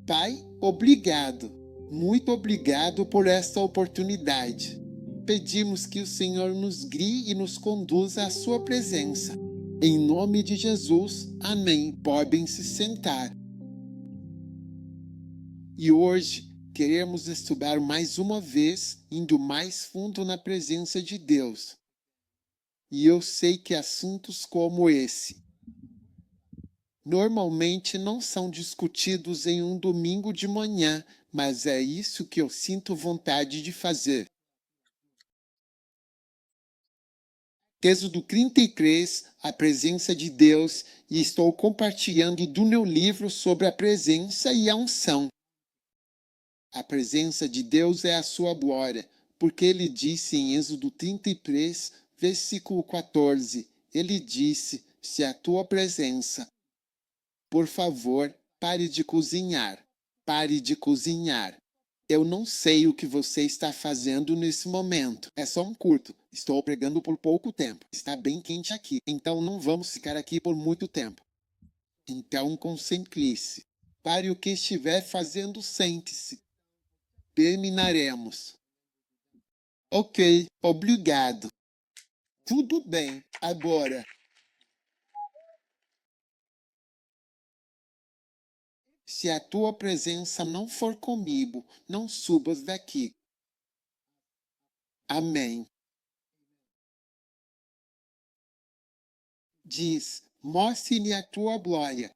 Pai, obrigado. Muito obrigado por esta oportunidade. Pedimos que o Senhor nos guie e nos conduza à sua presença. Em nome de Jesus, amém. Podem se sentar. E hoje queremos estudar mais uma vez, indo mais fundo na presença de Deus. E eu sei que assuntos como esse normalmente não são discutidos em um domingo de manhã, mas é isso que eu sinto vontade de fazer. Êxodo 33, a presença de Deus, e estou compartilhando do meu livro sobre a presença e a unção. A presença de Deus é a sua glória, porque ele disse em Êxodo 33, versículo 14, ele disse, se a tua presença, por favor, pare de cozinhar, pare de cozinhar. Eu não sei o que você está fazendo nesse momento. É só um curto. Estou pregando por pouco tempo. Está bem quente aqui. Então não vamos ficar aqui por muito tempo. Então concentre-se. Pare o que estiver fazendo, sente-se. Terminaremos. Ok, obrigado. Tudo bem. Agora, se a tua presença não for comigo, não subas daqui. Amém. Diz, mostre-me a tua glória.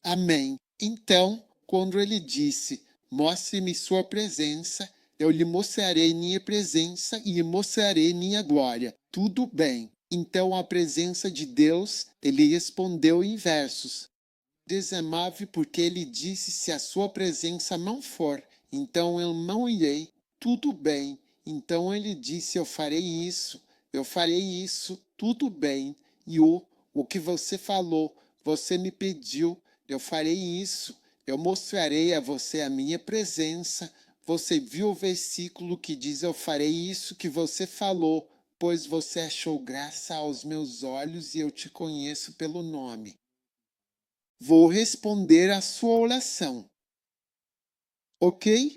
Amém. Então, quando ele disse, mostre-me sua presença, eu lhe mostrarei minha presença e lhe mostrarei minha glória. Tudo bem. Então, a presença de Deus, ele respondeu em versos 19, porque ele disse, se a sua presença não for, então eu não irei. Tudo bem. Então ele disse, eu farei isso, tudo bem. E o que você falou, você me pediu, eu farei isso, eu mostrarei a você a minha presença. Você viu o versículo que diz, eu farei isso que você falou, pois você achou graça aos meus olhos e eu te conheço pelo nome. Vou responder a sua oração. Ok?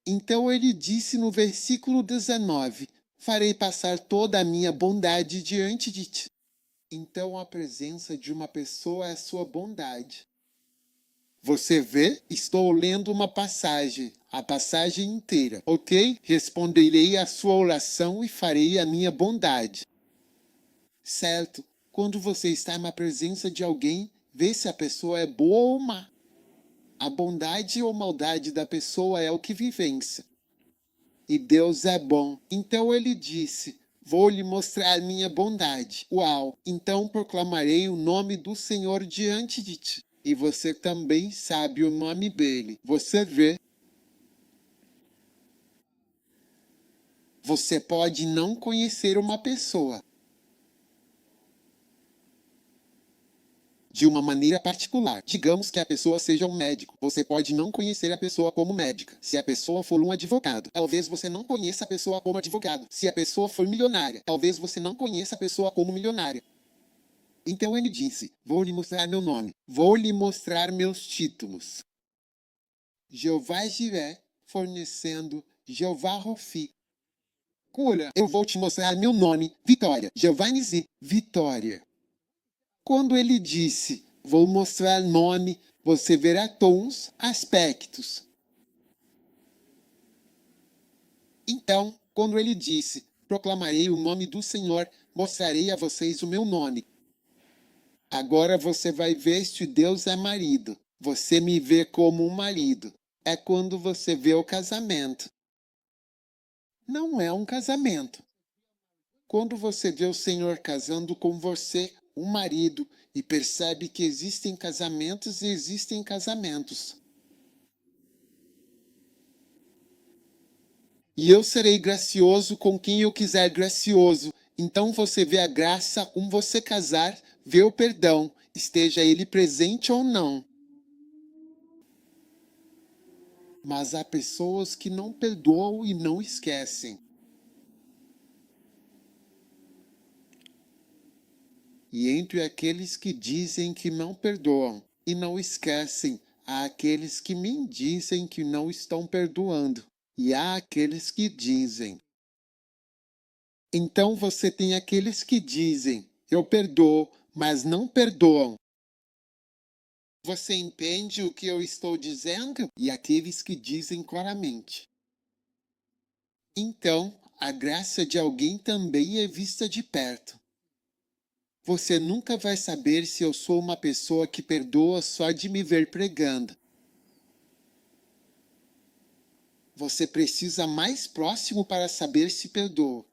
Então ele disse no versículo 19, farei passar toda a minha bondade diante de ti. Então a presença de uma pessoa é a sua bondade. Você vê? Estou lendo uma passagem, a passagem inteira, ok? Responderei a sua oração e farei a minha bondade. Certo? Quando você está na presença de alguém, vê se a pessoa é boa ou má. A bondade ou maldade da pessoa é o que vivencia. E Deus é bom. Então ele disse, vou lhe mostrar minha bondade. Uau! Então proclamarei o nome do Senhor diante de ti. E você também sabe o nome dele. Você vê. Você pode não conhecer uma pessoa de uma maneira particular. Digamos que a pessoa seja um médico. Você pode não conhecer a pessoa como médica. Se a pessoa for um advogado, talvez você não conheça a pessoa como advogado. Se a pessoa for milionária, talvez você não conheça a pessoa como milionária. Então ele disse, vou lhe mostrar meu nome. Vou lhe mostrar meus títulos. Jeová Jiré, fornecendo Jeová Rofi. Cura, eu vou te mostrar meu nome. Vitória. Jeová Nisi. Vitória. Quando ele disse, vou mostrar nome, você verá tons, aspectos. Então, quando ele disse, proclamarei o nome do Senhor, mostrarei a vocês o meu nome. Agora você vai ver se Deus é marido. Você me vê como um marido. É quando você vê o casamento. Não é um casamento. Quando você vê o Senhor casando com você, um marido, e percebe que existem casamentos e existem casamentos. E eu serei gracioso com quem eu quiser gracioso. Então você vê a graça com você casar, vê o perdão, esteja ele presente ou não. Mas há pessoas que não perdoam e não esquecem. E entre aqueles que dizem que não perdoam, E não esquecem, há aqueles que me dizem que não estão perdoando, e há aqueles que dizem. Então você tem aqueles que dizem, eu perdoo, mas não perdoam. Você entende o que eu estou dizendo? E aqueles que dizem claramente. Então, a graça de alguém também é vista de perto. Você nunca vai saber se eu sou uma pessoa que perdoa só de me ver pregando. Você precisa mais próximo para saber se perdoa.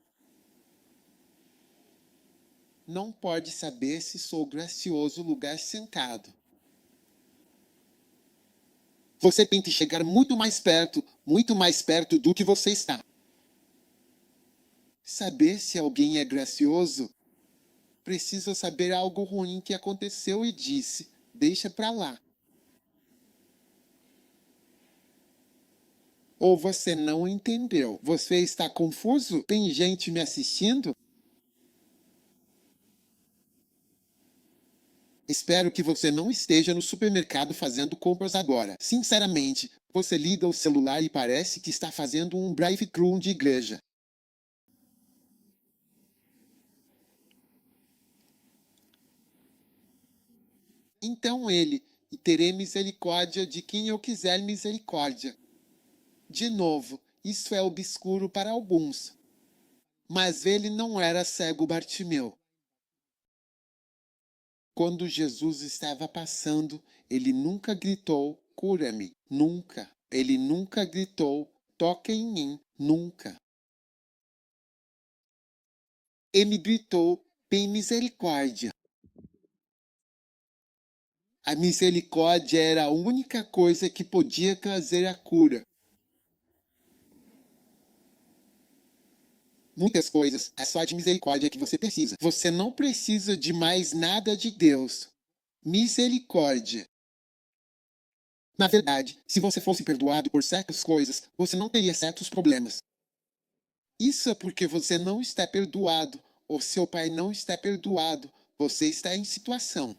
Não pode saber se sou gracioso lugar sentado. Você tem que chegar muito mais perto do que você está. Saber se alguém é gracioso, precisa saber algo ruim que aconteceu e disse, deixa pra lá. Ou você não entendeu? Você está confuso? Tem gente me assistindo? Espero que você não esteja no supermercado fazendo compras agora. Sinceramente, você liga o celular e parece que está fazendo um drive-thru de igreja. Então ele, e terei misericórdia de quem eu quiser misericórdia. De novo, isso é obscuro para alguns. Mas ele não era cego Bartimeu. Quando Jesus estava passando, ele nunca gritou, cura-me, nunca. Ele nunca gritou, toca em mim, nunca. Ele gritou, tem misericórdia. A misericórdia era a única coisa que podia trazer a cura. Muitas coisas, é só de misericórdia que você precisa. Você não precisa de mais nada de Deus. Misericórdia. Na verdade, se você fosse perdoado por certas coisas, você não teria certos problemas. Isso é porque você não está perdoado, ou seu pai não está perdoado. Você está em situação.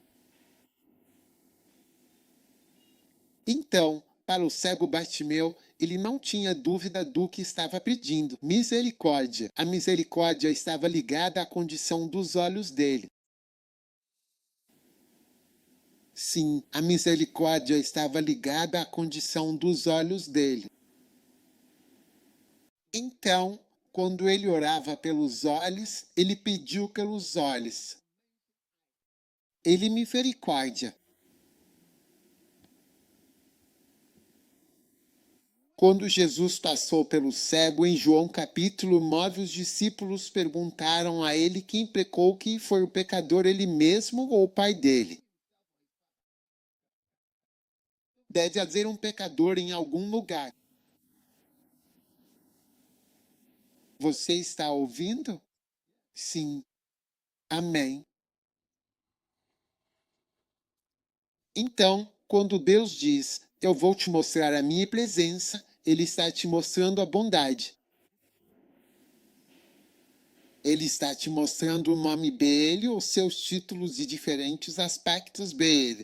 Então, para o cego Bartimeu, ele não tinha dúvida do que estava pedindo. Misericórdia. A misericórdia estava ligada à condição dos olhos dele. Sim, a misericórdia estava ligada à condição dos olhos dele. Então, quando ele orava pelos olhos, ele pediu pelos olhos. Ele misericórdia. Quando Jesus passou pelo cego, em João capítulo 9, os discípulos perguntaram a ele quem pecou, quem foi o pecador, ele mesmo ou o pai dele. Deve haver um pecador em algum lugar. Você está ouvindo? Sim. Amém. Então, quando Deus diz, eu vou te mostrar a minha presença, ele está te mostrando a bondade. Ele está te mostrando o nome dele, os seus títulos e diferentes aspectos dele.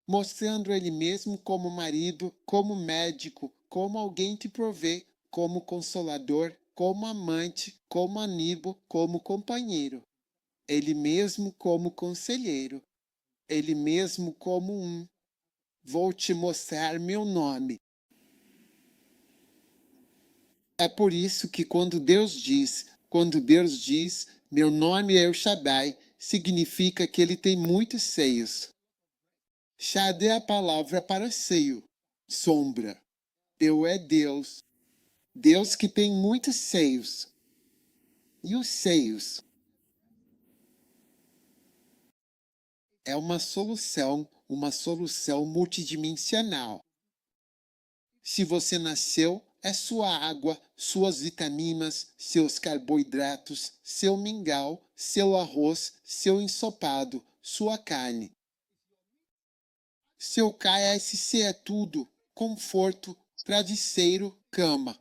Mostrando ele mesmo como marido, como médico, como alguém que provê, como consolador, como amante, como amigo, como companheiro. Ele mesmo como conselheiro. Ele mesmo como um. Vou te mostrar meu nome. É por isso que quando Deus diz, meu nome é El Shaddai, significa que ele tem muitos seios. Shad é a palavra para seio, sombra. Eu é Deus. Deus que tem muitos seios. E os seios é uma solução multidimensional. Se você nasceu, é sua água, suas vitaminas, seus carboidratos, seu mingau, seu arroz, seu ensopado, sua carne. Seu KSC é tudo, conforto, travesseiro, cama.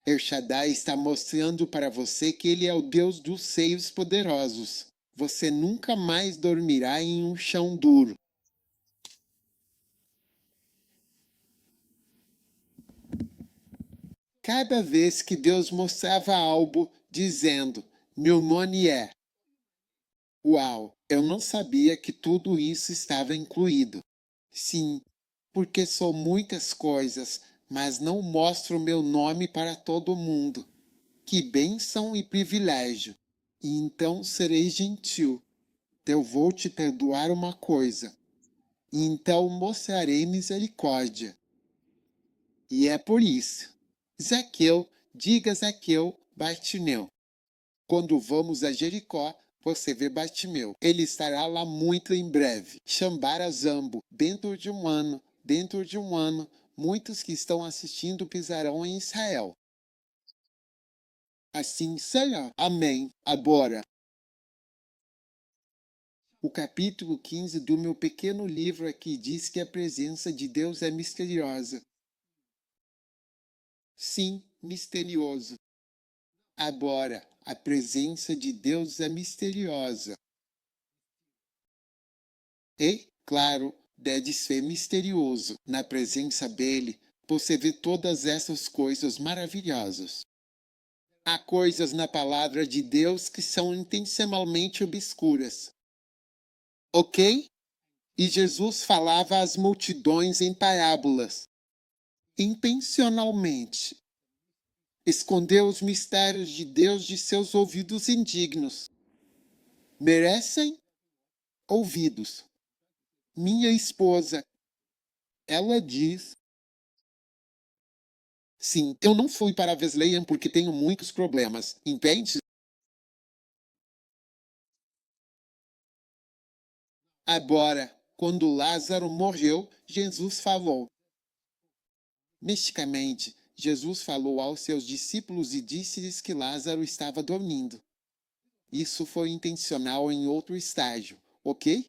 El Shaddai está mostrando para você que ele é o Deus dos seios poderosos. Você nunca mais dormirá em um chão duro. Cada vez que Deus mostrava algo, dizendo, meu nome é. Uau, eu não sabia que tudo isso estava incluído. Sim, porque sou muitas coisas, mas não mostro meu nome para todo mundo. Que bênção e privilégio! E então serei gentil. Eu vou te perdoar uma coisa. E então mostrarei misericórdia. E é por isso. Zaqueu, diga Zaqueu, Bartimeu. Quando vamos a Jericó, você vê Bartimeu. Ele estará lá muito em breve. Xambara Zambo, dentro de um ano, muitos que estão assistindo pisarão em Israel. Assim será. Amém. Agora. O capítulo 15 do meu pequeno livro aqui diz que a presença de Deus é misteriosa. Sim, misterioso. Agora, a presença de Deus é misteriosa. E, claro, deve ser misterioso. Na presença dele, você vê todas essas coisas maravilhosas. Há coisas na palavra de Deus que são intencionalmente obscuras. Ok? E Jesus falava às multidões em parábolas. Intencionalmente. Escondeu os mistérios de Deus de seus ouvidos indignos. Merecem ouvidos. Minha esposa, ela diz: sim, eu não fui para Wesleyan porque tenho muitos problemas, entende? Agora, quando Lázaro morreu, Jesus falou. Misticamente, Jesus falou aos seus discípulos e disse-lhes que Lázaro estava dormindo. Isso foi intencional em outro estágio, ok?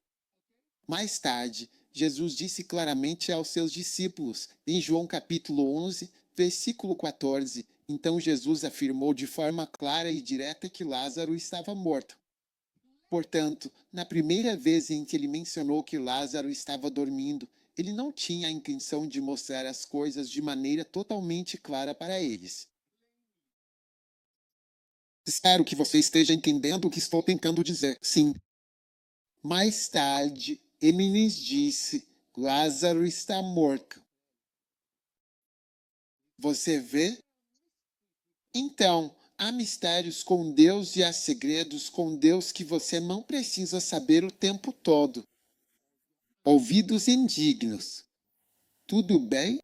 Mais tarde, Jesus disse claramente aos seus discípulos, em João capítulo 11, versículo 14, então Jesus afirmou de forma clara e direta que Lázaro estava morto. Portanto, na primeira vez em que ele mencionou que Lázaro estava dormindo, ele não tinha a intenção de mostrar as coisas de maneira totalmente clara para eles. Espero que você esteja entendendo o que estou tentando dizer. Sim. Mais tarde, ele lhes disse: Lázaro está morto. Você vê? Então, há mistérios com Deus e há segredos com Deus que você não precisa saber o tempo todo. Ouvidos indignos. Tudo bem?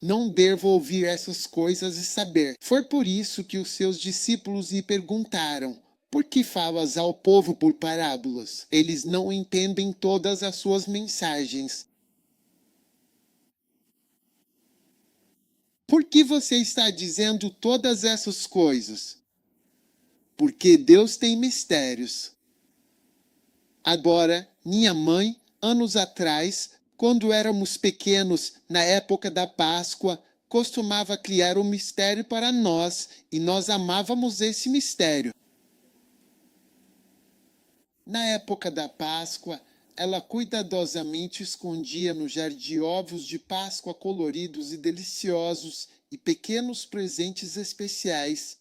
Não devo ouvir essas coisas e saber. Foi por isso que os seus discípulos lhe perguntaram: por que falas ao povo por parábolas? Eles não entendem todas as suas mensagens. Por que você está dizendo todas essas coisas? Porque Deus tem mistérios. Agora, minha mãe, anos atrás, quando éramos pequenos, na época da Páscoa, costumava criar um mistério para nós e nós amávamos esse mistério. Na época da Páscoa, ela cuidadosamente escondia no jardim ovos de Páscoa coloridos e deliciosos e pequenos presentes especiais.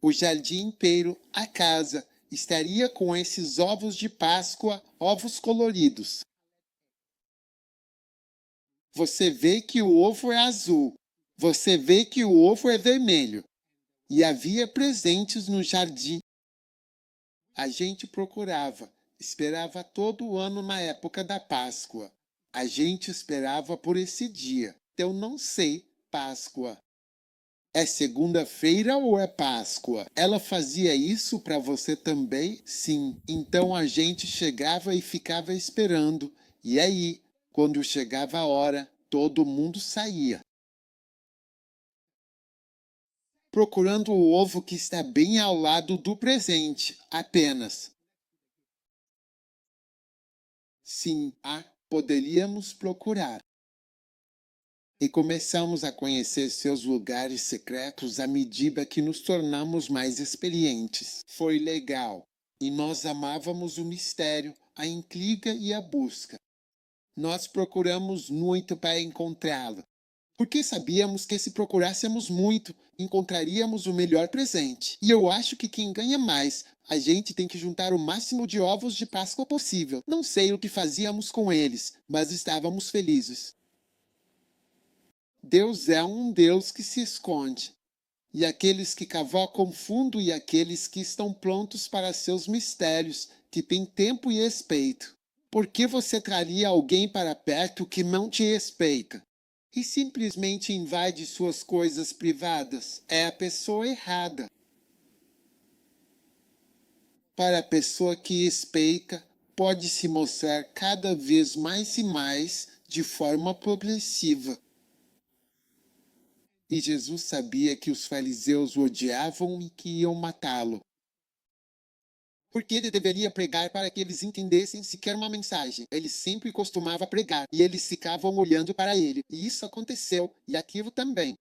O jardim inteiro, a casa, estaria com esses ovos de Páscoa, ovos coloridos. Você vê que o ovo é azul. Você vê que o ovo é vermelho. E havia presentes no jardim. A gente procurava, esperava todo ano na época da Páscoa. A gente esperava por esse dia. Eu não sei, Páscoa. É segunda-feira ou é Páscoa? Ela fazia isso para você também? Sim. Então a gente chegava e ficava esperando. E aí, quando chegava a hora, todo mundo saía, procurando o ovo que está bem ao lado do presente, apenas. Sim, poderíamos procurar. E começamos a conhecer seus lugares secretos à medida que nos tornamos mais experientes. Foi legal. E nós amávamos o mistério, a intriga e a busca. Nós procuramos muito para encontrá-lo, porque sabíamos que se procurássemos muito, encontraríamos o melhor presente. E eu acho que quem ganha mais, a gente tem que juntar o máximo de ovos de Páscoa possível. Não sei o que fazíamos com eles, mas estávamos felizes. Deus é um Deus que se esconde. E aqueles que cavocam fundo e aqueles que estão prontos para seus mistérios, que têm tempo e respeito. Por que você traria alguém para perto que não te respeita e simplesmente invade suas coisas privadas? É a pessoa errada. Para a pessoa que respeita, pode se mostrar cada vez mais e mais de forma progressiva. E Jesus sabia que os fariseus o odiavam e que iam matá-lo. Porque ele deveria pregar para que eles entendessem sequer uma mensagem. Ele sempre costumava pregar, e eles ficavam olhando para ele. E isso aconteceu, e aquilo também.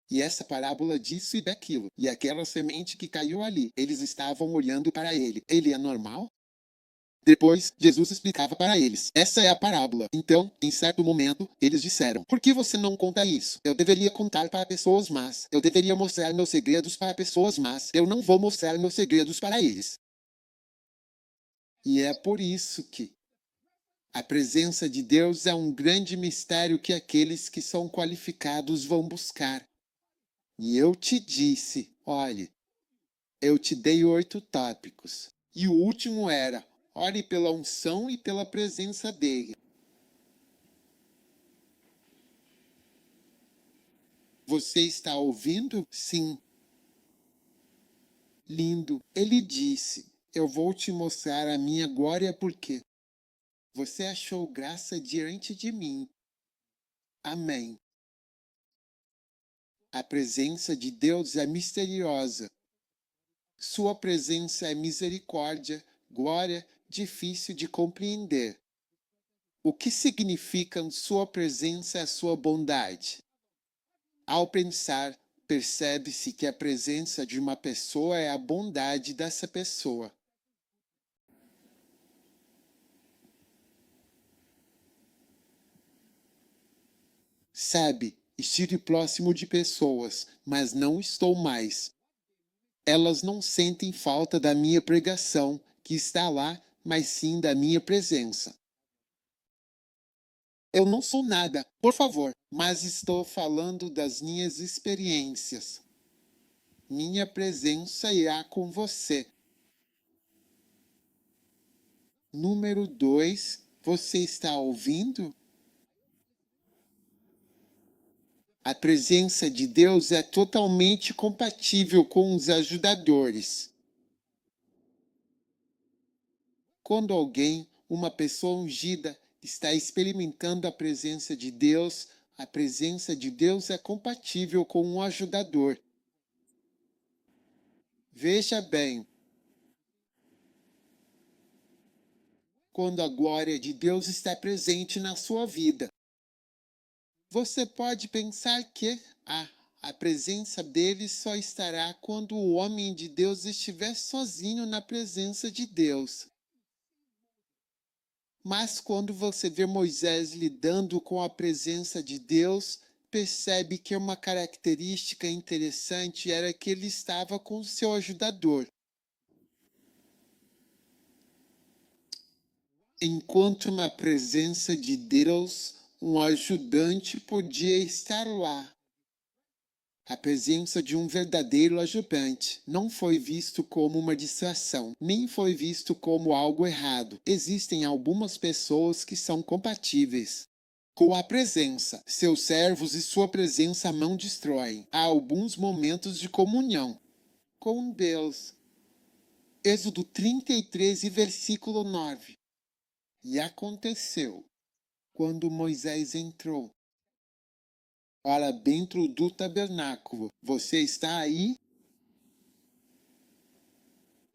E essa parábola disso e daquilo. E aquela semente que caiu ali, eles estavam olhando para ele. Ele é normal? Depois, Jesus explicava para eles. Essa é a parábola. Então, em certo momento, eles disseram: Por que você não conta isso? Eu deveria contar para pessoas más. Eu deveria mostrar meus segredos para pessoas más. Eu não vou mostrar meus segredos para eles. E é por isso que a presença de Deus é um grande mistério que aqueles que são qualificados vão buscar. E eu te disse, olhe, eu te dei 8 tópicos. E o último era, ore pela unção e pela presença dele. Você está ouvindo? Sim. Lindo. Ele disse, eu vou te mostrar a minha glória porque você achou graça diante de mim. Amém. A presença de Deus é misteriosa. Sua presença é misericórdia, glória, difícil de compreender. O que significa sua presença é sua bondade? Ao pensar, percebe-se que a presença de uma pessoa é a bondade dessa pessoa. Sabe, estive próximo de pessoas, mas não estou mais. Elas não sentem falta da minha pregação, que está lá, mas sim da minha presença. Eu não sou nada, por favor, mas estou falando das minhas experiências. Minha presença irá com você. Número 2, você está ouvindo? A presença de Deus é totalmente compatível com os ajudadores. Quando alguém, uma pessoa ungida, está experimentando a presença de Deus é compatível com um ajudador. Veja bem, quando a glória de Deus está presente na sua vida, você pode pensar que a presença dele só estará quando o homem de Deus estiver sozinho na presença de Deus. Mas quando você vê Moisés lidando com a presença de Deus, percebe que uma característica interessante era que ele estava com o seu ajudador. Enquanto na presença de Deus, um ajudante podia estar lá. A presença de um verdadeiro ajudante não foi visto como uma distração, nem foi visto como algo errado. Existem algumas pessoas que são compatíveis com a presença. Seus servos e sua presença não destroem. Há alguns momentos de comunhão com Deus. Êxodo 33 e versículo 9. E aconteceu, quando Moisés entrou para dentro do tabernáculo. Você está aí?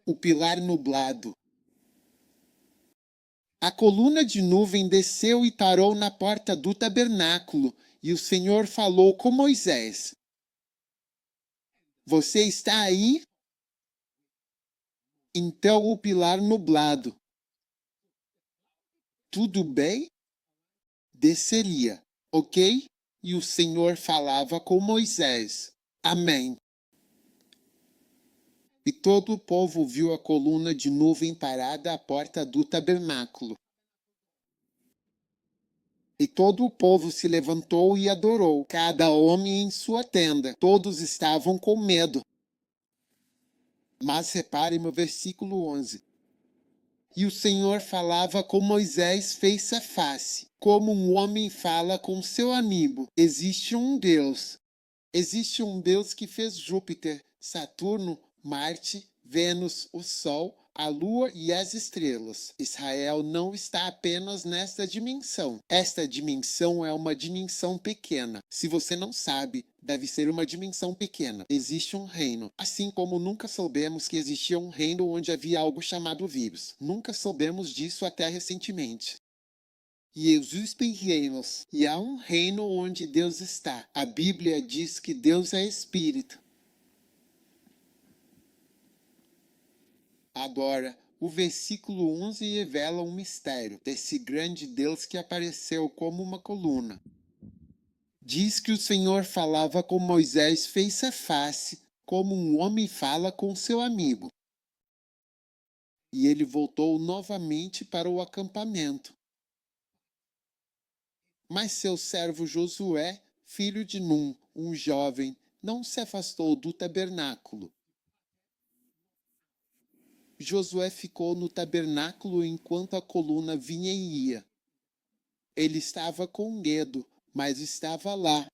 O pilar nublado. A coluna de nuvem desceu e parou na porta do tabernáculo, E o Senhor falou com Moisés: Você está aí? Então o pilar nublado, tudo bem? Desceria, ok? E o Senhor falava com Moisés. Amém. E todo o povo viu a coluna de nuvem parada à porta do tabernáculo. E todo o povo se levantou e adorou, cada homem em sua tenda. Todos estavam com medo. Mas reparem no versículo 11. E o Senhor falava com Moisés face a face, como um homem fala com seu amigo. Existe um Deus que fez Júpiter, Saturno, Marte, Vênus, o Sol, a Lua e as estrelas. Israel não está apenas nesta dimensão. Esta dimensão é uma dimensão pequena. Se você não sabe, deve ser uma dimensão pequena. Existe um reino. Assim como nunca soubemos que existia um reino onde havia algo chamado vírus. Nunca soubemos disso até recentemente. E existem reinos, e há um reino onde Deus está. A Bíblia diz que Deus é Espírito. Agora, o versículo 11 revela um mistério desse grande Deus que apareceu como uma coluna. Diz que o Senhor falava com Moisés face a face, como um homem fala com seu amigo. E ele voltou novamente para o acampamento. Mas seu servo Josué, filho de Num, um jovem, não se afastou do tabernáculo. Josué ficou no tabernáculo enquanto a coluna vinha e ia. Ele estava com medo, mas estava lá.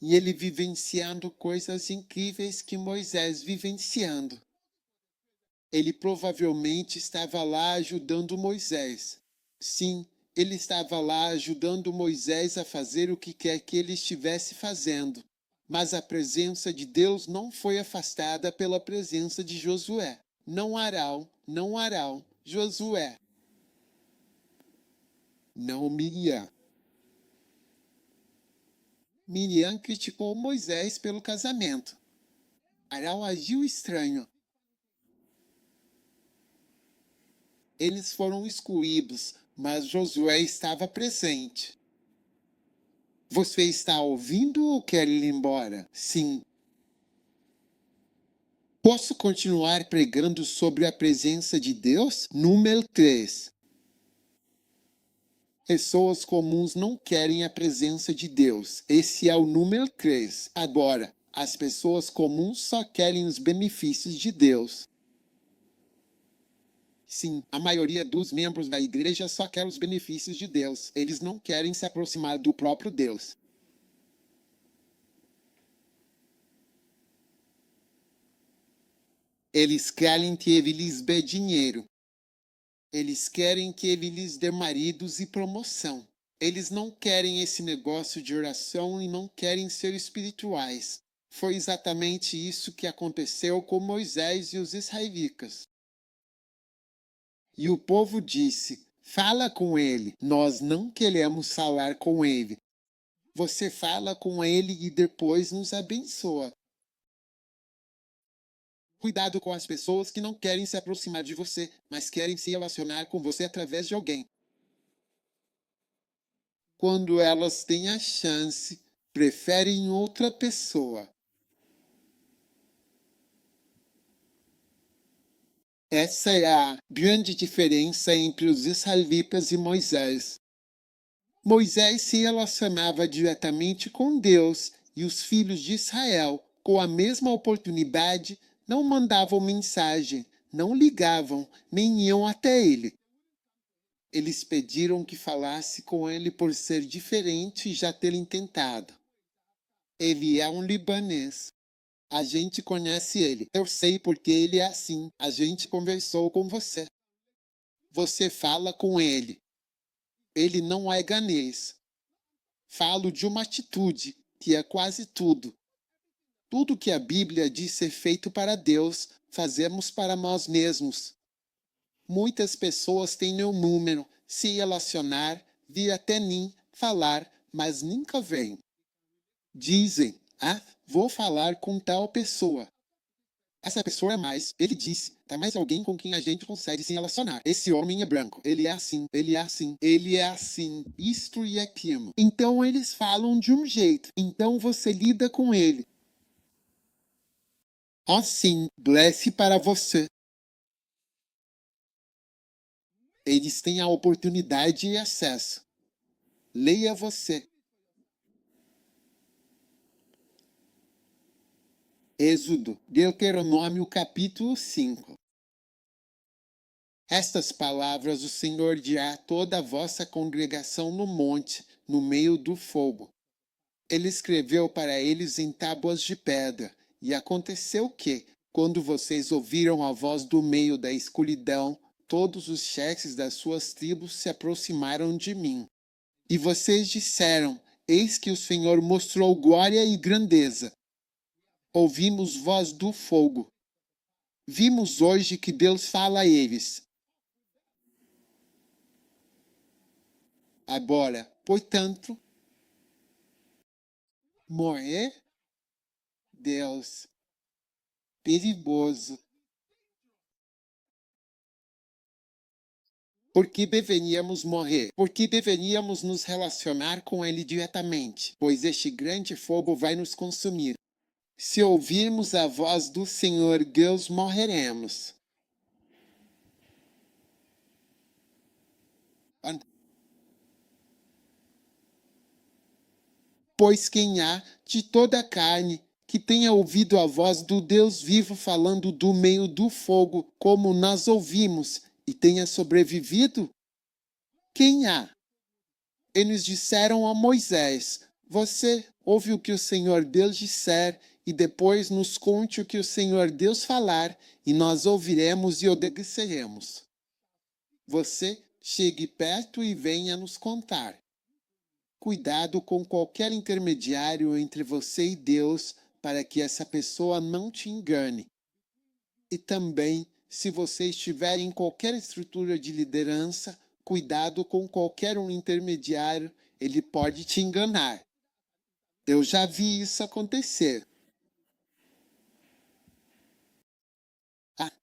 E ele vivenciando coisas incríveis que Moisés vivenciando. Ele provavelmente estava lá ajudando Moisés. Sim, ele estava lá ajudando Moisés a fazer o que quer que ele estivesse fazendo. Mas a presença de Deus não foi afastada pela presença de Josué. Não harão, Josué. Não Miriam. Miriam criticou Moisés pelo casamento. Arão agiu estranho. Eles foram excluídos, mas Josué estava presente. Você está ouvindo ou quer ir embora? Sim. Posso continuar pregando sobre a presença de Deus? Número 3. Pessoas comuns não querem a presença de Deus. Esse é o número 3. Agora, as pessoas comuns só querem os benefícios de Deus. Sim, a maioria dos membros da igreja só quer os benefícios de Deus. Eles não querem se aproximar do próprio Deus. Eles querem que ele lhes dê dinheiro. Eles querem que ele lhes dê maridos e promoção. Eles não querem esse negócio de oração e não querem ser espirituais. Foi exatamente isso que aconteceu com Moisés e os israelitas. E o povo disse: Fala com ele. Nós não queremos falar com ele. Você fala com ele e depois nos abençoa. Cuidado com as pessoas que não querem se aproximar de você, mas querem se relacionar com você através de alguém. Quando elas têm a chance, preferem outra pessoa. Essa é a grande diferença entre os israelitas e Moisés. Moisés se relacionava diretamente com Deus e os filhos de Israel, com a mesma oportunidade, não mandavam mensagem, não ligavam, nem iam até ele. Eles pediram que falasse com ele por ser diferente e já terem tentado. Ele é um libanês. A gente conhece ele. Eu sei porque ele é assim. A gente conversou com você. Você fala com ele. Ele não é ganês. Falo de uma atitude, que é quase tudo. Tudo que a Bíblia diz ser feito para Deus, fazemos para nós mesmos. Muitas pessoas têm meu número, se relacionar, vir até mim, falar, mas nunca vêm. Dizem, vou falar com tal pessoa. Essa pessoa é mais, ele disse, tá mais alguém com quem a gente consegue se relacionar. Esse homem é branco, ele é assim, ele é assim, ele é assim, isto e aquilo. Então eles falam de um jeito, então você lida com ele. Assim, blesse para você. Eles têm a oportunidade e acesso. Leia você. Êxodo, Deuteronômio capítulo 5. Estas palavras o Senhor dirá a toda a vossa congregação no monte, no meio do fogo. Ele escreveu para eles em tábuas de pedra, e aconteceu que, quando vocês ouviram a voz do meio da escuridão, todos os chefes das suas tribos se aproximaram de mim. E vocês disseram, eis que o Senhor mostrou glória e grandeza. Ouvimos voz do fogo. Vimos hoje que Deus fala a eles. Agora, portanto, morrer, Deus, perigoso. Por que deveríamos morrer? Por que deveríamos nos relacionar com ele diretamente? Pois este grande fogo vai nos consumir. Se ouvirmos a voz do Senhor Deus, morreremos. Pois quem há de toda a carne que tenha ouvido a voz do Deus vivo falando do meio do fogo, como nós ouvimos, e tenha sobrevivido? Quem há? Eles disseram a Moisés: Você ouve o que o Senhor Deus disser, e depois nos conte o que o Senhor Deus falar, e nós ouviremos e obedeceremos. Você chegue perto e venha nos contar. Cuidado com qualquer intermediário entre você e Deus, para que essa pessoa não te engane. E também, se você estiver em qualquer estrutura de liderança, cuidado com qualquer um intermediário, ele pode te enganar. Eu já vi isso acontecer.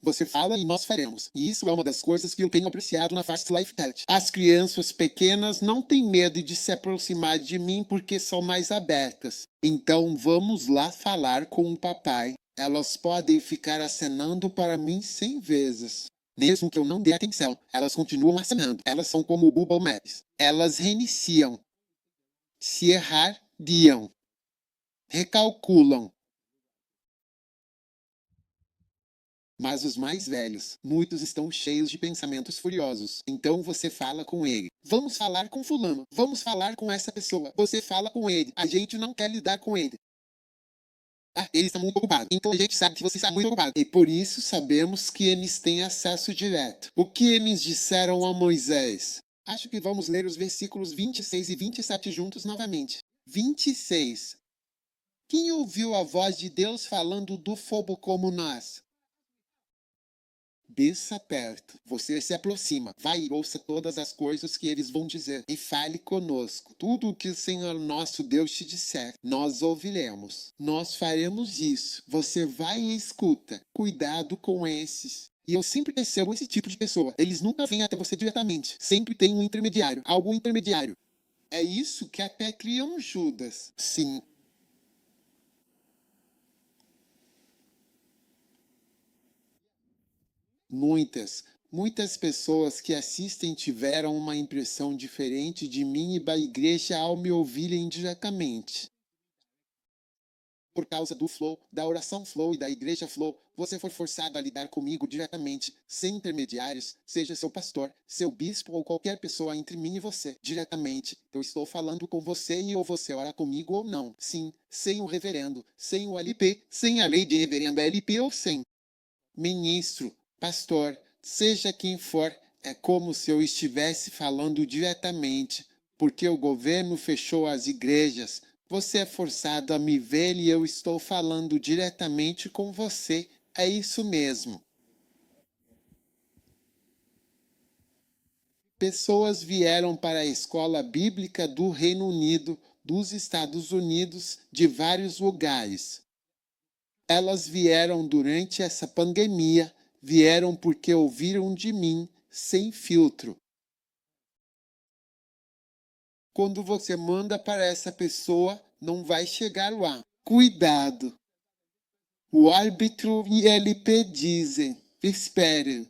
Você fala e nós faremos. E isso é uma das coisas que eu tenho apreciado na Fast Life Church. As crianças pequenas não têm medo de se aproximar de mim porque são mais abertas. Então vamos lá falar com o papai. Elas podem ficar acenando para mim 100 vezes. Mesmo que eu não dê atenção, elas continuam acenando. Elas são como o Google Maps. Elas reiniciam. Se errar, guiam. Recalculam. Mas os mais velhos, muitos estão cheios de pensamentos furiosos. Então você fala com ele. Vamos falar com fulano. Vamos falar com essa pessoa. Você fala com ele. A gente não quer lidar com ele. Ele está muito ocupado. Então a gente sabe que você está muito ocupado. E por isso sabemos que eles têm acesso direto. O que eles disseram a Moisés? Acho que vamos ler os versículos 26 e 27 juntos novamente. 26. Quem ouviu a voz de Deus falando do fogo como nós? Desça perto, você se aproxima, vai e ouça todas as coisas que eles vão dizer e fale conosco. Tudo o que o Senhor nosso Deus te disser, nós ouviremos. Nós faremos isso. Você vai e escuta. Cuidado com esses. E eu sempre percebo esse tipo de pessoa. Eles nunca vêm até você diretamente. Sempre tem um intermediário, algum intermediário. É isso que até criam Judas. Sim. Muitas pessoas que assistem tiveram uma impressão diferente de mim e da igreja ao me ouvirem diretamente. Por causa do flow, da oração flow e da igreja flow, você foi forçado a lidar comigo diretamente, sem intermediários, seja seu pastor, seu bispo ou qualquer pessoa entre mim e você, diretamente. Eu estou falando com você e ou você ora comigo ou não. Sim, sem o reverendo, sem o LP, sem a lei de reverendo LP ou sem. Ministro, pastor, seja quem for, é como se eu estivesse falando diretamente, porque o governo fechou as igrejas. Você é forçado a me ver e eu estou falando diretamente com você. É isso mesmo. pessoas vieram para a escola bíblica do Reino Unido, dos Estados Unidos, de vários lugares. Elas vieram durante essa pandemia, vieram porque ouviram de mim, sem filtro. Quando você manda para essa pessoa, não vai chegar lá. Cuidado! O árbitro e LP dizem, espere.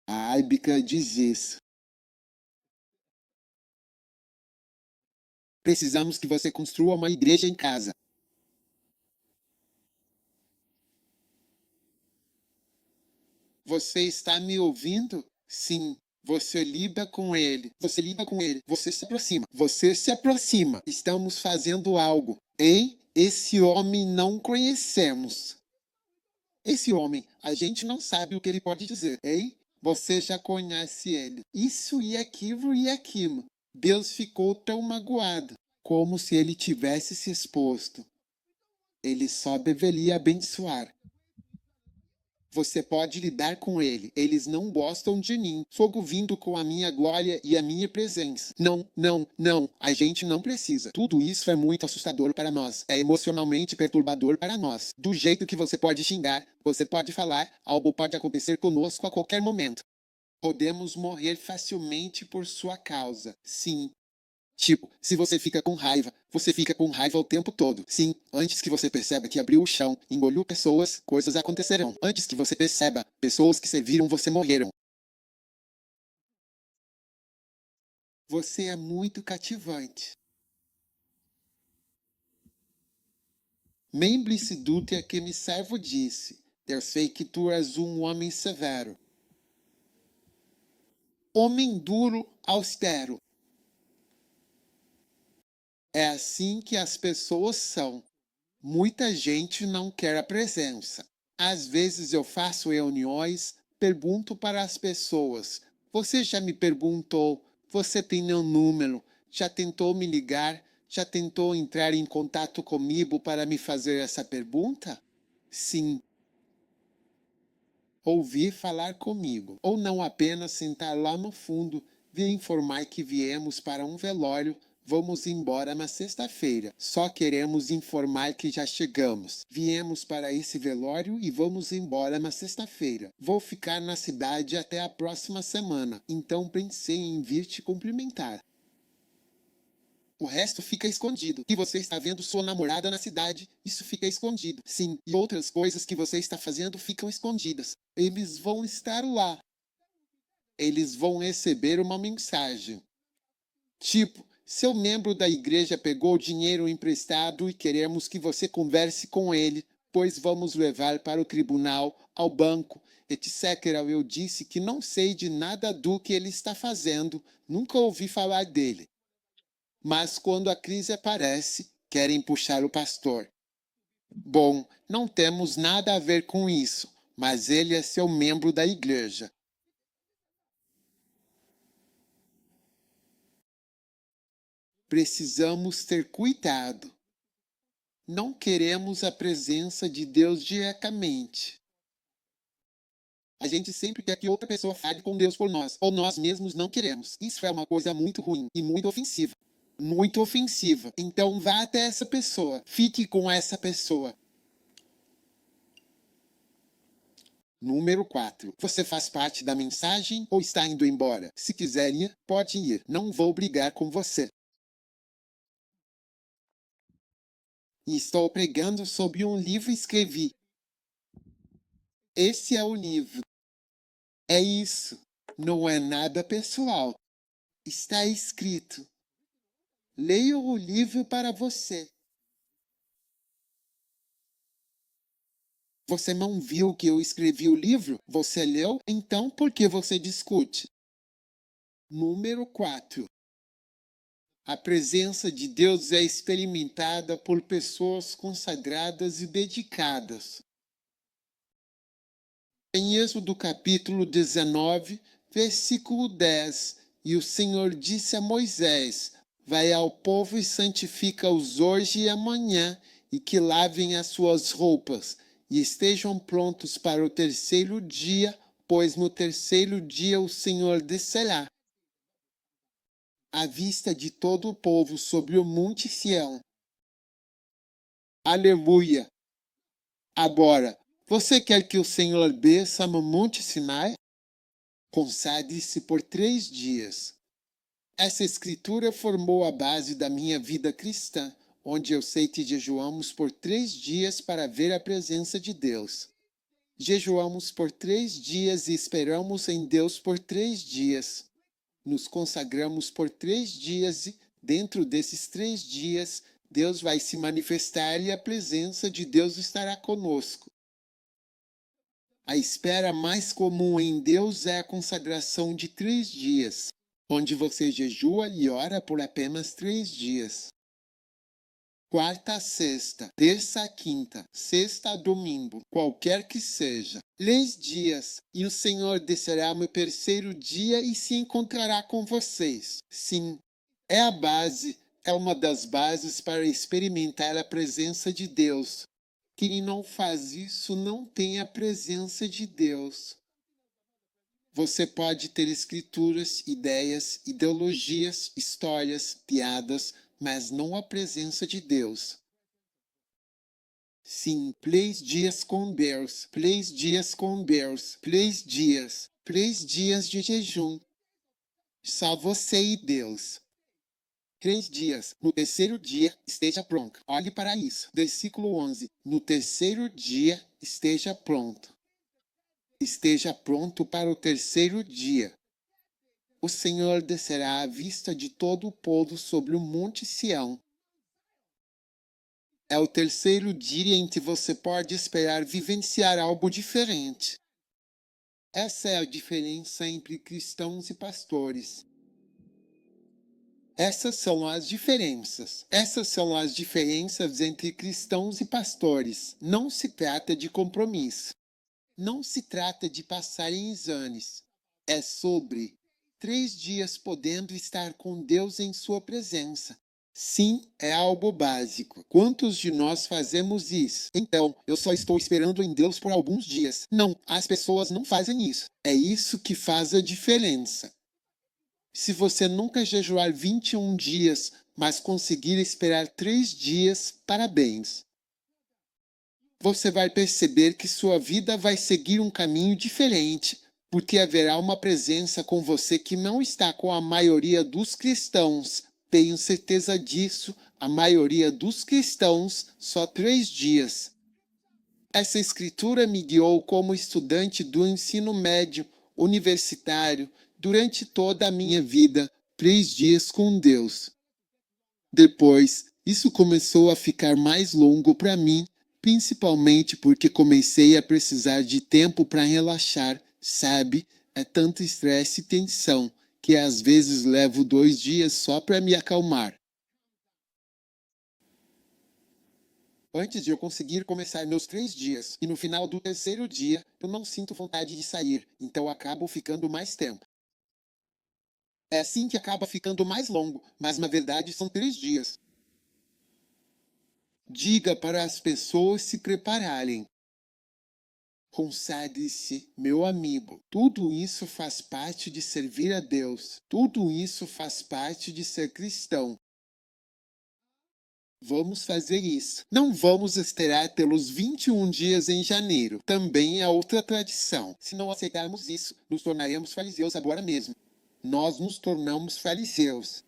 A Árbitra diz isso. Precisamos que você construa uma igreja em casa. Você está me ouvindo? Sim. Você lida com ele. Você lida com ele. Você se aproxima. Você se aproxima. Estamos fazendo algo. Ei, esse homem não conhecemos. Esse homem, a gente não sabe o que ele pode dizer. Ei, você já conhece ele. Isso e aquilo e aquilo. Deus ficou tão magoado, como se ele tivesse se exposto. Ele só deveria abençoar. Você pode lidar com ele. Eles não gostam de mim. Fogo vindo com a minha glória e a minha presença. Não, não, não. A gente não precisa. Tudo isso é muito assustador para nós. É emocionalmente perturbador para nós. Do jeito que você pode xingar, você pode falar, algo pode acontecer conosco a qualquer momento. Podemos morrer facilmente por sua causa. Sim. Tipo, se você fica com raiva, você fica com raiva o tempo todo. Sim, antes que você perceba que abriu o chão, engoliu pessoas, coisas acontecerão. Antes que você perceba, pessoas que serviram você morreram. Você é muito cativante. Lembre-se do que me servo disse. Eu sei que tu és um homem severo. Homem duro, austero. É assim que as pessoas são. Muita gente não quer a presença. Às vezes eu faço reuniões, pergunto para as pessoas: você já me perguntou? Você tem meu número? Já tentou me ligar? Já tentou entrar em contato comigo para me fazer essa pergunta? Sim. Ouvir falar comigo, ou não apenas sentar lá no fundo, vir informar que viemos para um velório, vamos embora na sexta-feira. Só queremos informar que já chegamos. Viemos para esse velório e vamos embora na sexta-feira. Vou ficar na cidade até a próxima semana, então pensei em vir te cumprimentar. O resto fica escondido. E você está vendo sua namorada na cidade, isso fica escondido. Sim, e outras coisas que você está fazendo ficam escondidas. Eles vão estar lá. Eles vão receber uma mensagem. Tipo, seu membro da igreja pegou dinheiro emprestado e queremos que você converse com ele, pois vamos levar para o tribunal, ao banco, etc. Eu disse que não sei de nada do que ele está fazendo, nunca ouvi falar dele. Mas quando a crise aparece, querem puxar o pastor. Bom, não temos nada a ver com isso, mas ele é seu membro da igreja. Precisamos ter cuidado. Não queremos a presença de Deus diretamente. A gente sempre quer que outra pessoa fale com Deus por nós, ou nós mesmos não queremos. Isso é uma coisa muito ruim e muito ofensiva. Muito ofensiva. Então vá até essa pessoa. Fique com essa pessoa. Número 4. Você faz parte da mensagem ou está indo embora? Se quiser ir, pode ir. Não vou brigar com você. Estou pregando sobre um livro e escrevi. Esse é o livro. É isso. Não é nada pessoal. Está escrito. Leia o livro para você. Você não viu que eu escrevi o livro? Você leu? Então por que você discute? Número 4. A presença de Deus é experimentada por pessoas consagradas e dedicadas. Em Êxodo capítulo 19, versículo 10, e o Senhor disse a Moisés: vai ao povo e santifica-os hoje e amanhã, e que lavem as suas roupas, e estejam prontos para o terceiro dia, pois no terceiro dia o Senhor descerá à vista de todo o povo sobre o monte Sião. Aleluia! Agora, você quer que o Senhor desça no monte Sinai? Consagre-se por 3 dias. Essa escritura formou a base da minha vida cristã, onde eu sei que jejuamos por 3 dias para ver a presença de Deus. Jejuamos por 3 dias e esperamos em Deus por 3 dias. Nos consagramos por 3 dias e, dentro desses 3 dias, Deus vai se manifestar e a presença de Deus estará conosco. A espera mais comum em Deus é a consagração de 3 dias, onde você jejua e ora por apenas 3 dias. Quarta a sexta, terça a quinta, sexta a domingo, qualquer que seja, 3 dias, e o Senhor descerá no terceiro dia e se encontrará com vocês. Sim, é a base, é uma das bases para experimentar a presença de Deus. Quem não faz isso não tem a presença de Deus. Você pode ter escrituras, ideias, ideologias, histórias, piadas, mas não a presença de Deus. Sim, 3 dias com Deus, 3 dias com Deus, 3 dias, 3 dias de jejum. Só você e Deus. 3 dias. No terceiro dia, esteja pronto. Olhe para isso. Versículo 11. No terceiro dia, esteja pronto. Esteja pronto para o terceiro dia. O Senhor descerá à vista de todo o povo sobre o monte Sião. É o terceiro dia em que você pode esperar vivenciar algo diferente. Essa é a diferença entre cristãos e pastores. Essas são as diferenças. Essas são as diferenças entre cristãos e pastores. Não se trata de compromisso. Não se trata de passar em exames. É sobre 3 dias podendo estar com Deus em sua presença. Sim, é algo básico. Quantos de nós fazemos isso? Então, eu só estou esperando em Deus por alguns dias. Não, as pessoas não fazem isso. É isso que faz a diferença. Se você nunca jejuar 21 dias, mas conseguir esperar 3 dias, parabéns. Você vai perceber que sua vida vai seguir um caminho diferente, porque haverá uma presença com você que não está com a maioria dos cristãos. Tenho certeza disso, a maioria dos cristãos só 3 dias. Essa escritura me guiou como estudante do ensino médio, universitário, durante toda a minha vida, 3 dias com Deus. Depois, isso começou a ficar mais longo para mim, principalmente porque comecei a precisar de tempo para relaxar, sabe? É tanto estresse e tensão que às vezes levo 2 dias só para me acalmar. Antes de eu conseguir começar meus 3 dias, e no final do terceiro dia, eu não sinto vontade de sair, então acabo ficando mais tempo. É assim que acaba ficando mais longo, mas na verdade são 3 dias. Diga para as pessoas se prepararem. Consagre-se, meu amigo. Tudo isso faz parte de servir a Deus. Tudo isso faz parte de ser cristão. Vamos fazer isso. Não vamos esperar pelos 21 dias em janeiro. Também é outra tradição. Se não aceitarmos isso, nos tornaremos fariseus agora mesmo. Nós nos tornamos fariseus.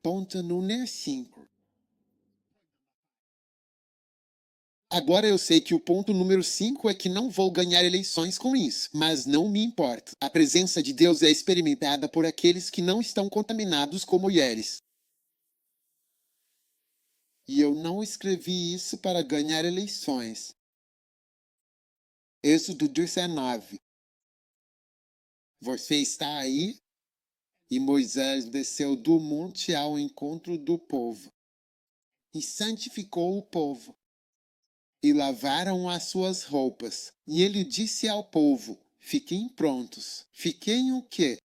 Ponto número 5. Agora eu sei que o ponto número 5 é que não vou ganhar eleições com isso, mas não me importa. A presença de Deus é experimentada por aqueles que não estão contaminados com mulheres. E eu não escrevi isso para ganhar eleições. Êxodo 19. Você está aí? E Moisés desceu do monte ao encontro do povo e santificou o povo. E lavaram as suas roupas. E ele disse ao povo: fiquem prontos. Fiquem o quê?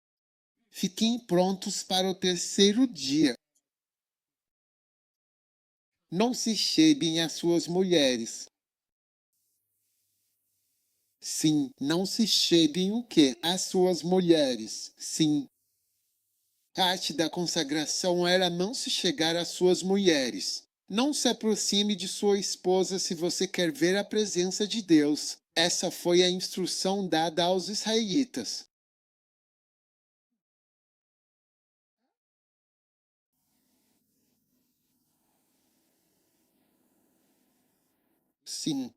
Fiquem prontos para o terceiro dia. Não se cheguem às suas mulheres. Sim, não se cheguem o quê? Às suas mulheres. Sim. Parte da consagração era não se chegar às suas mulheres. Não se aproxime de sua esposa se você quer ver a presença de Deus. Essa foi a instrução dada aos israelitas. Sim.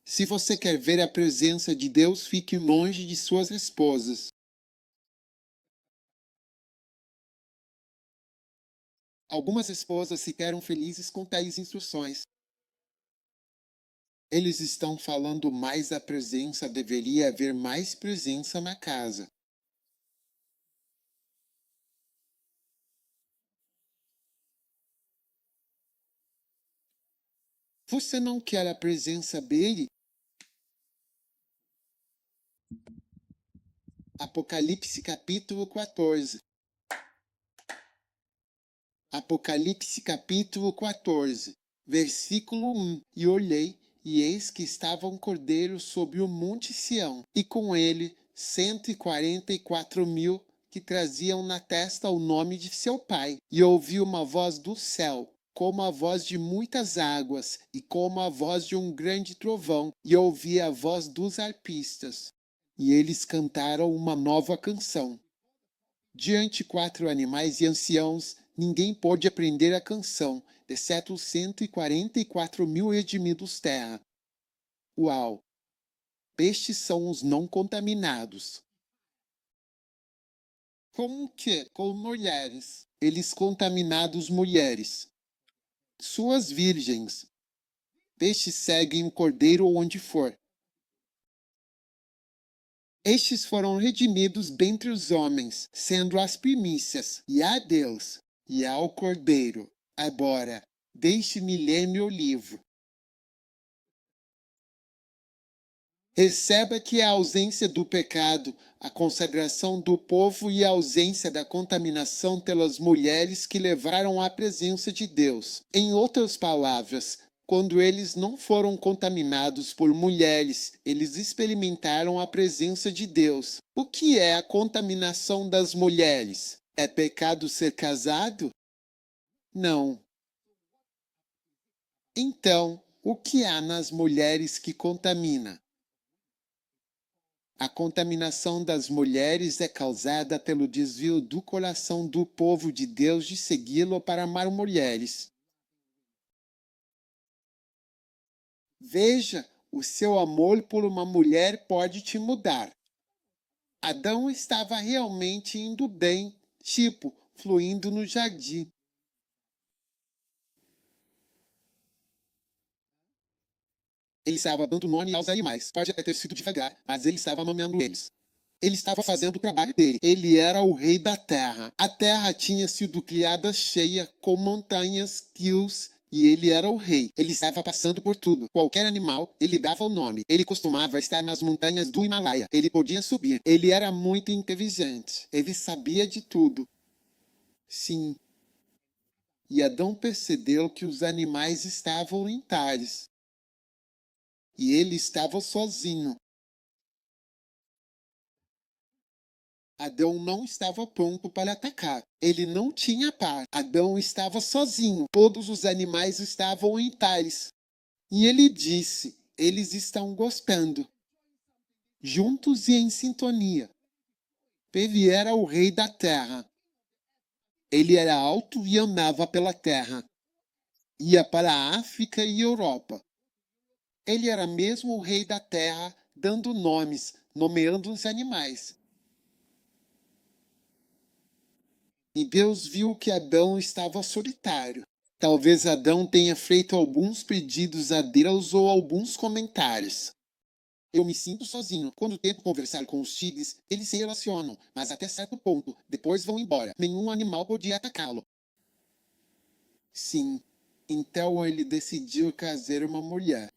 Se você quer ver a presença de Deus, fique longe de suas esposas. Algumas esposas ficaram felizes com tais instruções. Eles estão falando mais da presença, deveria haver mais presença na casa. Você não quer a presença dele? Apocalipse capítulo 14. Apocalipse capítulo 14, versículo 1. E olhei, e eis que estava um cordeiro sobre o monte Sião, e com ele 144.000 que traziam na testa o nome de seu pai. E ouvi uma voz do céu, como a voz de muitas águas, e como a voz de um grande trovão, e ouvi a voz dos arpistas. E eles cantaram uma nova canção. Diante 4 animais e anciãos, ninguém pôde aprender a canção, exceto os 144.000 redimidos terra. Uau! Estes são os não contaminados. Como que? Com mulheres. Eles contaminados mulheres. Suas virgens. Estes seguem o cordeiro onde for. Estes foram redimidos dentre os homens, sendo as primícias, e a Deus, e ao Cordeiro. Agora, deixe-me ler meu livro. Receba que a ausência do pecado, a consagração do povo e a ausência da contaminação pelas mulheres que levaram à presença de Deus. Em outras palavras, quando eles não foram contaminados por mulheres, eles experimentaram a presença de Deus. O que é a contaminação das mulheres? É pecado ser casado? Não. Então, o que há nas mulheres que contamina? A contaminação das mulheres é causada pelo desvio do coração do povo de Deus de segui-lo para amar mulheres. Veja, o seu amor por uma mulher pode te mudar. Adão estava realmente indo bem, tipo, fluindo no jardim. Ele estava dando nome aos animais. Pode até ter sido devagar, mas ele estava nomeando eles. Ele estava fazendo o trabalho dele. Ele era o rei da terra. A terra tinha sido criada cheia com montanhas, rios, e ele era o rei. Ele estava passando por tudo. Qualquer animal, ele dava o nome. Ele costumava estar nas montanhas do Himalaia. Ele podia subir. Ele era muito inteligente. Ele sabia de tudo. Sim. E Adão percebeu que os animais estavam em pares. E ele estava sozinho. Adão não estava pronto para atacar. Ele não tinha par. Adão estava sozinho. Todos os animais estavam em pares. E ele disse: eles estão gostando. Juntos e em sintonia. Ele era o rei da terra. Ele era alto e andava pela terra. Ia para a África e Europa. Ele era mesmo o rei da terra, dando nomes, nomeando os animais. E Deus viu que Adão estava solitário. Talvez Adão tenha feito alguns pedidos a Deus ou alguns comentários. Eu me sinto sozinho. Quando tento conversar com os tigres, eles se relacionam, mas até certo ponto. Depois vão embora. Nenhum animal podia atacá-lo. Sim. Então ele decidiu casar uma mulher.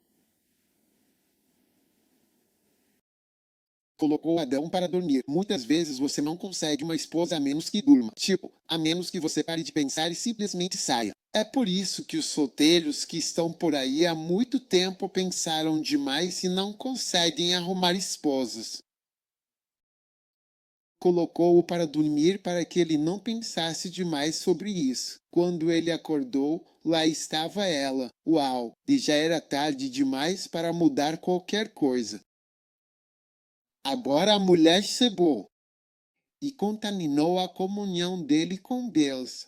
Colocou Adão para dormir. Muitas vezes você não consegue uma esposa a menos que durma. Tipo, a menos que você pare de pensar e simplesmente saia. É por isso que os solteiros que estão por aí há muito tempo pensaram demais e não conseguem arrumar esposas. Colocou-o para dormir para que ele não pensasse demais sobre isso. Quando ele acordou, lá estava ela. Uau! E já era tarde demais para mudar qualquer coisa. Agora a mulher chegou e contaminou a comunhão dele com Deus.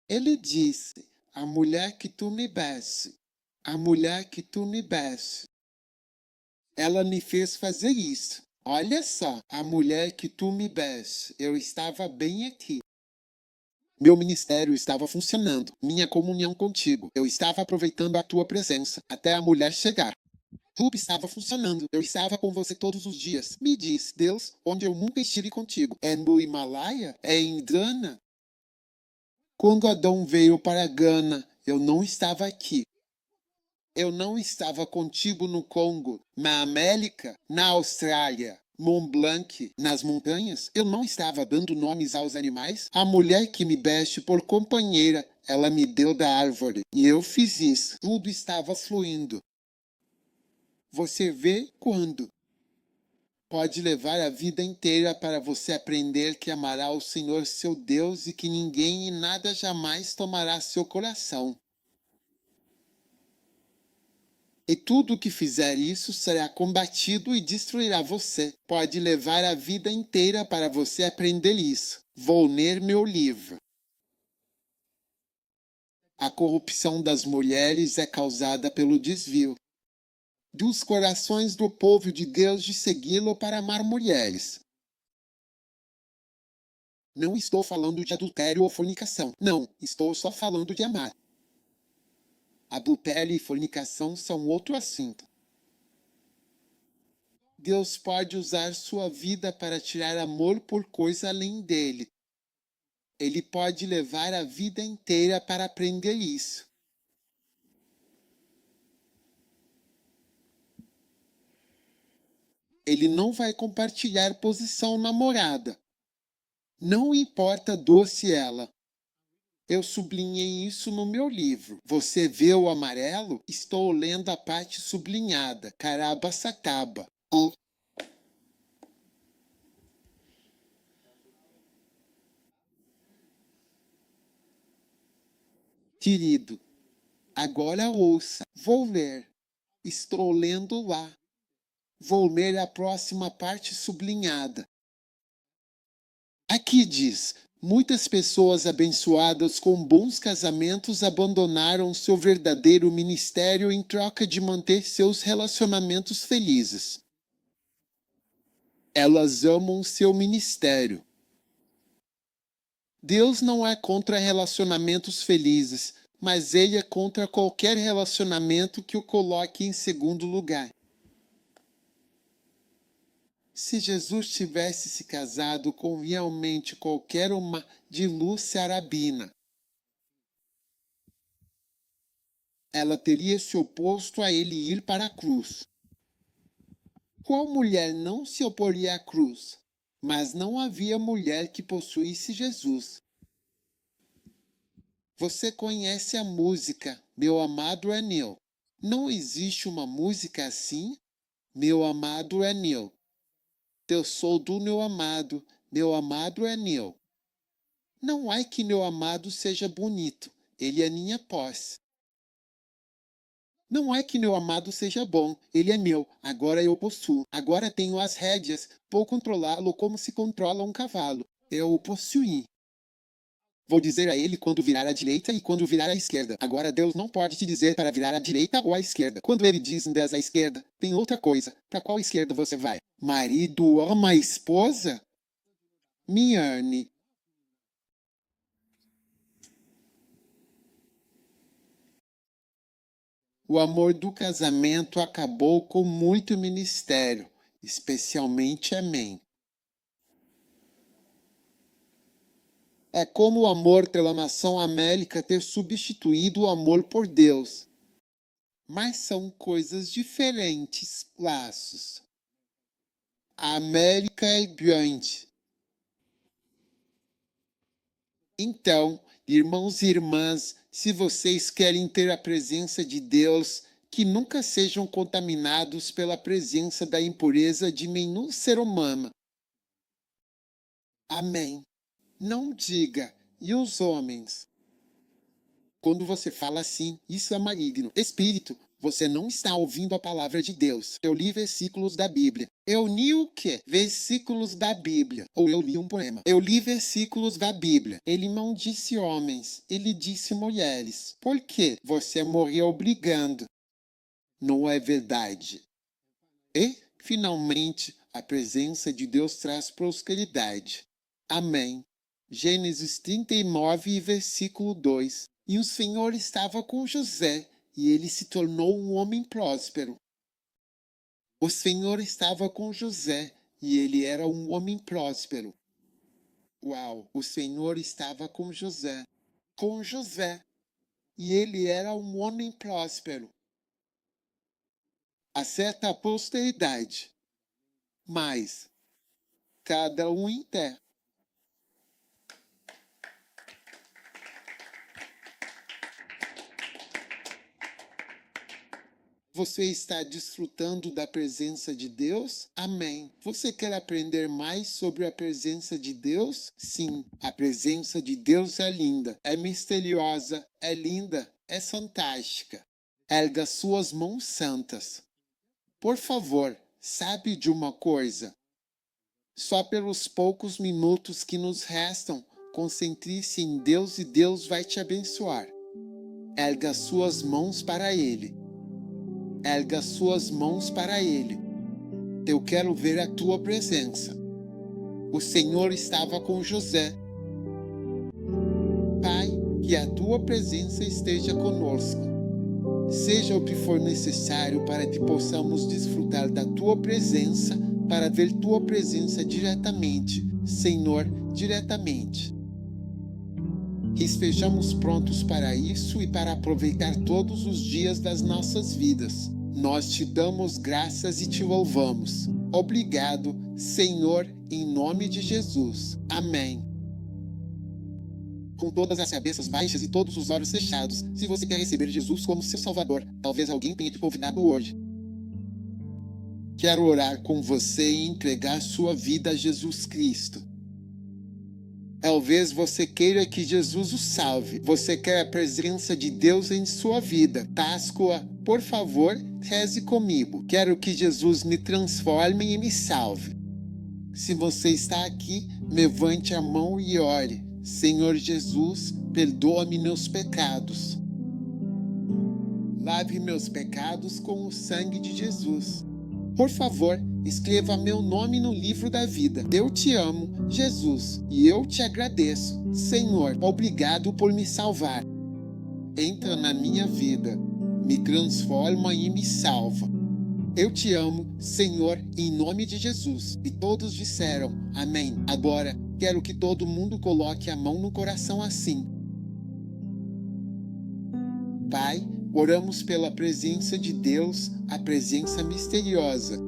Ele disse: a mulher que tu me deste, a mulher que tu me deste, ela me fez fazer isso. Olha só, a mulher que tu me deste, eu estava bem aqui. Meu ministério estava funcionando, minha comunhão contigo. Eu estava aproveitando a tua presença até a mulher chegar. Tudo estava funcionando. Eu estava com você todos os dias. Me diz, Deus, onde eu nunca estive contigo? É no Himalaia? É em Gana? Quando Adão veio para Gana, eu não estava aqui. Eu não estava contigo no Congo, na América, na Austrália, Mont Blanc, nas montanhas. Eu não estava dando nomes aos animais. A mulher que me veste por companheira, ela me deu da árvore. E eu fiz isso. Tudo estava fluindo. Você vê quando? Pode levar a vida inteira para você aprender que amará o Senhor seu Deus e que ninguém e nada jamais tomará seu coração. E tudo o que fizer isso será combatido e destruirá você. Pode levar a vida inteira para você aprender isso. Vou ler meu livro. A corrupção das mulheres é causada pelo desvio dos corações do povo de Deus de segui-lo para amar mulheres. Não estou falando de adultério ou fornicação. Não, estou só falando de amar. Adultério e fornicação são outro assunto. Deus pode usar sua vida para tirar amor por coisa além dele. Ele pode levar a vida inteira para aprender isso. Ele não vai compartilhar posição namorada. Não importa doce ela. Eu sublinhei isso no meu livro. Você vê o amarelo? Estou lendo a parte sublinhada. Carabaçataba. Querido, agora ouça. Vou ler. Estou lendo lá. Vou ler a próxima parte sublinhada. Aqui diz: muitas pessoas abençoadas com bons casamentos abandonaram seu verdadeiro ministério em troca de manter seus relacionamentos felizes. Elas amam seu ministério. Deus não é contra relacionamentos felizes, mas ele é contra qualquer relacionamento que o coloque em segundo lugar. Se Jesus tivesse se casado com realmente qualquer uma de Lúcia Arabina, ela teria se oposto a ele ir para a cruz. Qual mulher não se oporia à cruz? Mas não havia mulher que possuísse Jesus. Você conhece a música Meu Amado é Neu. Não existe uma música assim? Meu amado é Neu. Eu sou do meu amado é Neu. Não é que meu amado seja bonito, ele é minha posse. Não é que meu amado seja bom, ele é meu, agora eu possuo. Agora tenho as rédeas, vou controlá-lo como se controla um cavalo. Eu o possuí. Vou dizer a ele quando virar à direita e quando virar à esquerda. Agora Deus não pode te dizer para virar à direita ou à esquerda. Quando ele diz desce à esquerda, tem outra coisa. Para qual esquerda você vai? Marido ama a esposa? Miane. O amor do casamento acabou com muito ministério, especialmente amém. É como o amor pela nação América ter substituído o amor por Deus. Mas são coisas diferentes, laços. A América é grande. Então, Irmãos e irmãs, se vocês querem ter a presença de Deus, que nunca sejam contaminados pela presença da impureza de nenhum ser humano. Amém. Não diga, e os homens? Quando você fala assim, isso é maligno. Espírito, você não está ouvindo a palavra de Deus. Eu li versículos da Bíblia. Eu li o quê? Versículos da Bíblia. Ou eu li um poema. Eu li versículos da Bíblia. Ele não disse homens, ele disse mulheres. Por quê? Você morreu brigando. Não é verdade. E, finalmente, a presença de Deus traz prosperidade. Amém. Gênesis 39, versículo 2. E o Senhor estava com José, e ele se tornou um homem próspero. O Senhor estava com José, e ele era um homem próspero. Uau! O Senhor estava com José. E ele era um homem próspero. A certa posteridade. Mas, cada um em terra. Você está desfrutando da presença de Deus? Amém. Você quer aprender mais sobre a presença de Deus? Sim, a presença de Deus é linda, é misteriosa, é linda, é fantástica. Erga suas mãos santas. Por favor, sabe de uma coisa? Só pelos poucos minutos que nos restam, concentre-se em Deus e Deus vai te abençoar. Erga suas mãos para Ele. Erga suas mãos para Ele. Eu quero ver a tua presença. O Senhor estava com José. Pai, que a tua presença esteja conosco. Seja o que for necessário para que possamos desfrutar da tua presença, para ver tua presença diretamente, Senhor, diretamente. Estejamos prontos para isso e para aproveitar todos os dias das nossas vidas. Nós te damos graças e te louvamos. Obrigado, Senhor, em nome de Jesus. Amém. Com todas as cabeças baixas e todos os olhos fechados, se você quer receber Jesus como seu Salvador, talvez alguém tenha te convidado hoje. Quero orar com você e entregar sua vida a Jesus Cristo. Talvez você queira que Jesus o salve. Você quer a presença de Deus em sua vida. Páscoa, por favor, reze comigo. Quero que Jesus me transforme e me salve. Se você está aqui, levante a mão e ore. Senhor Jesus, perdoa-me meus pecados. Lave meus pecados com o sangue de Jesus. Por favor, escreva meu nome no livro da vida. Eu te amo, Jesus, e eu te agradeço. Senhor, obrigado por me salvar. Entra na minha vida, me transforma e me salva. Eu te amo, Senhor, em nome de Jesus. E todos disseram, amém. Agora, quero que todo mundo coloque a mão no coração assim. Pai, oramos pela presença de Deus, a presença misteriosa.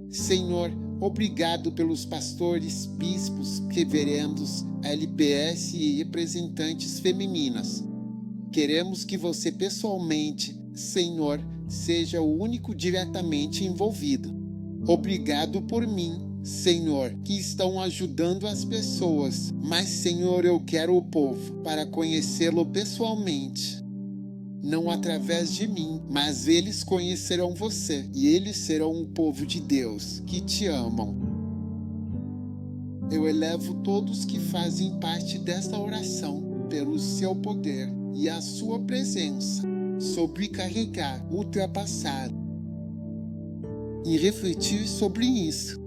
Senhor, obrigado pelos pastores, bispos, reverendos, LPS e representantes femininas. Queremos que você pessoalmente, Senhor, seja o único diretamente envolvido. Obrigado por mim, Senhor, que estão ajudando as pessoas, mas, Senhor, eu quero o povo para conhecê-lo pessoalmente. Não através de mim, mas eles conhecerão você, e eles serão um povo de Deus, que te amam. Eu elevo todos que fazem parte desta oração, pelo seu poder e a sua presença, sobrecarregar, ultrapassar e refletir sobre isso.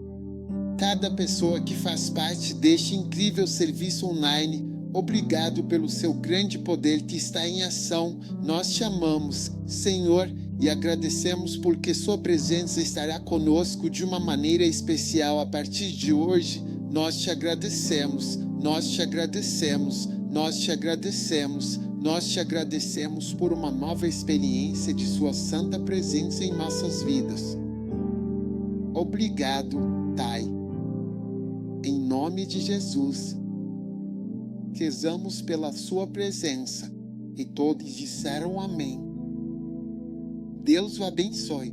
Cada pessoa que faz parte deste incrível serviço online, obrigado pelo seu grande poder que está em ação. Nós te amamos, Senhor, e agradecemos porque sua presença estará conosco de uma maneira especial a partir de hoje. Nós te agradecemos, nós te agradecemos, nós te agradecemos, nós te agradecemos por uma nova experiência de sua santa presença em nossas vidas. Obrigado, Pai. Em nome de Jesus. rezamos pela sua presença. E todos disseram amém. Deus o abençoe.